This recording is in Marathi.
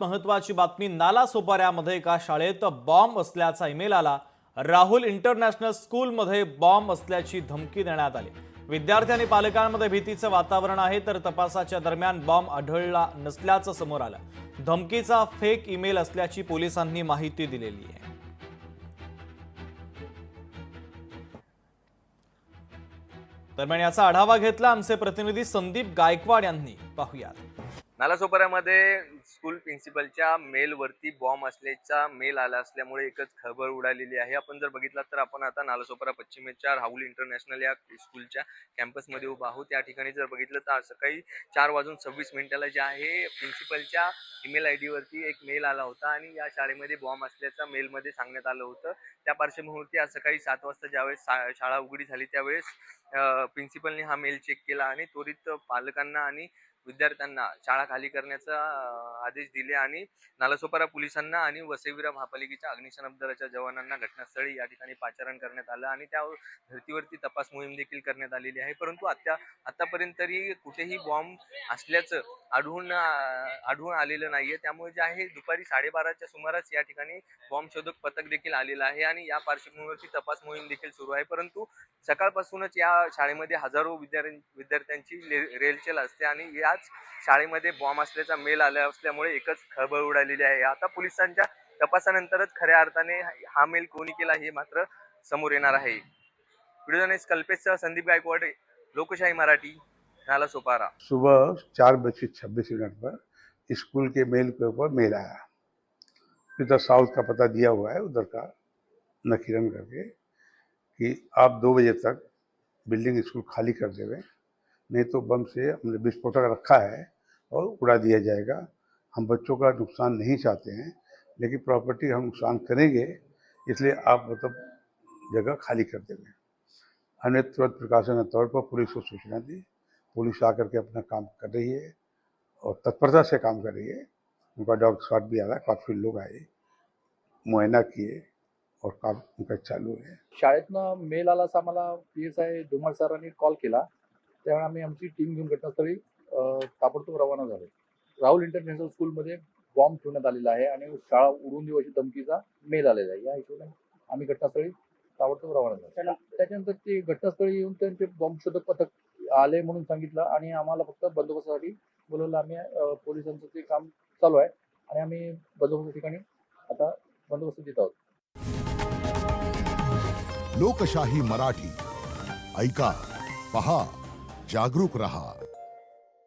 महत्वाची बातमी नालासोपाऱ्यामध्ये एका शाळेत बॉम्ब असल्याचा ईमेल आला। राहुल इंटरनॅशनल स्कूलमध्ये बॉम्ब असल्याची धमकी देण्यात आली। विद्यार्थी आणि पालकांमध्ये भीतीचे वातावरण आहे, तर तपासाच्या दरम्यान बॉम्ब आढळला नसल्याचं समोर आलं। धमकीचा फेक ईमेल असल्याची पोलिसांनी माहिती दिलेली आहे। दरम्यान याचा आढावा घेतला आमचे प्रतिनिधी संदीप गायकवाड यांनी। पाहूयात। नालासोपाऱ्यामध्ये स्कूल प्रिन्सिपलच्या मेलवरती बॉम्ब असल्याचा मेल आला असल्यामुळे एकच खळबळ उडालेली आहे। आपण जर बघितलं तर आपण आता नालासोपारा पश्चिमेच्या राहुल इंटरनॅशनल या स्कूलच्या कॅम्पसमध्ये उभा आहोत। या ठिकाणी जर बघितलं तर सकाळी 4:26 जे आहे प्रिन्सिपलच्या ईमेल आयडी वरती एक मेल आला होता आणि या शाळेमध्ये बॉम्ब असल्याचा मेलमध्ये सांगण्यात आलं होतं। त्या पार्श्वभूमीवरती आज सकाळी 7 वाजता ज्यावेळेस शाळा उघडी झाली त्यावेळेस प्रिन्सिपलने हा मेल चेक केला आणि त्वरित पालकांना आणि विद्यार्थ्यांना शाळा खाली करण्याचा आदेश दिले आणि नालासोपारा पोलिसांना आणि वसईविरा महापालिकेच्या अग्निशमन दलाच्या जवानांना घटनास्थळी या ठिकाणी पाचारण करण्यात आलं आणि त्या धर्तीवरती तपास मोहीम देखील करण्यात आलेली आहे। परंतु आतापर्यंत तरी कुठेही बॉम्ब असल्याचं आढळून आलेलं नाहीये। त्यामुळे जे आहे दुपारी 12:30च्या सुमारास या ठिकाणी बॉम्ब शोधक पथक देखील आलेलं आहे आणि या पार्श्वभूमीवरती तपास मोहीम देखील सुरू आहे। परंतु सकाळपासूनच या शाळेमध्ये हजारो विद्यार्थ्यांची रेलचेल असते आणि याच शाळेमध्ये बॉम्ब असल्याचा मेल आला असल्यामुळे एकच खळबळ उडालेली आहे। आता पोलिसांच्या तपासानंतरच खऱ्या अर्थाने हा मेल कोणी केला हे मात्र समोर येणार आहे। व्हिडिओ जर्नलिस्ट कल्पेशसह संदीप गायकवाड, लोकशाही मराठी, नालासोपारा। सुबह 4:26 पर स्कूल के मेल के ऊपर मेल आया। इधर साउथ का पता दिया हुआ है, उधर का नकीरन करके, कि आप 2 बजे तक बिल्डिंग स्कूल खाली कर देवे, नहीं तो बम से हमने विस्फोटक रखा है और उड़ा दिया जाएगा। हम बच्चों का नुकसान नहीं चाहते हैं, लेकिन प्रॉपर्टी हम नुकसान करेंगे, इसलिए आप मतलब जगह खाली कर देवे। हमने तुरंत प्रकाशन के तौर पर पुलिस को सूचना दी। पुलिस आकर के अपना काम कर रही है और तत्परता से काम कर रही है। उनका डॉग स्क्वाड भी आ रहा है, काफ़ी लोग आए, मुआयना किए और काम उनका चालू है। शाळेतनं मेल आला असं आम्हाला PSI धुमाळ सरांनी कॉल केला। त्यावेळी आम्ही आमची टीम घेऊन घटनास्थळी ताबडतोब रवाना झालो। राहुल इंटरनॅशनल स्कूलमध्ये बॉम्ब ठेवण्यात आलेला आहे आणि शाळा उडवून देऊ अशी धमकीचा मेल आलेला आहे। या हिशोबाने आम्ही घटनास्थळी ताबडतोब रवाना झालो। त्याच्यानंतर ते घटनास्थळी येऊन त्यांचे बॉम्ब शोधक पथक आले म्हणून सांगितलं आणि आम्हाला फक्त बंदोबस्तासाठी बोलवलं। आम्ही पोलिसांचं ते काम चालू आहे आणि आम्ही बंदोबस्त ठिकाणी आता बंदोबस्त देत आहोत। लोकशाही मराठी ऐका, पहा, जागरूक रहा।